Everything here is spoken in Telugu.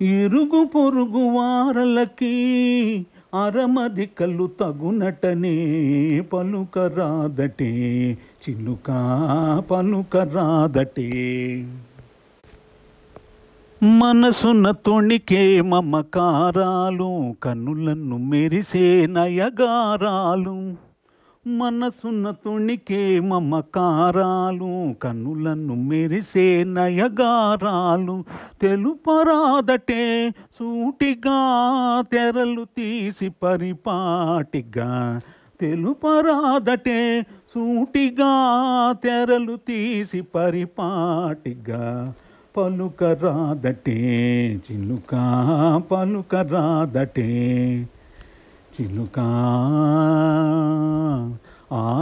ఇరుగు పొరుగు వారలకి అరమరికలు తగునటనే పలుకరాదటే చిలుక పలుకరాదటే. మనసున తొణికే మమకారాలు కన్నులను మెరిసే నయగారాలు. మనసున తొణికే మమకారాలు కన్నులను మెరిసే నయగారాలు. తెలుపరాదటే సూటిగా తెరలు తీసి పరిపాటిగా. తెలుపరాదటే సూటిగా తెరలు తీసి పరిపాటిగా. పలుకరాదటే చిలుక పలుకరాదటే చిలుక. ఆ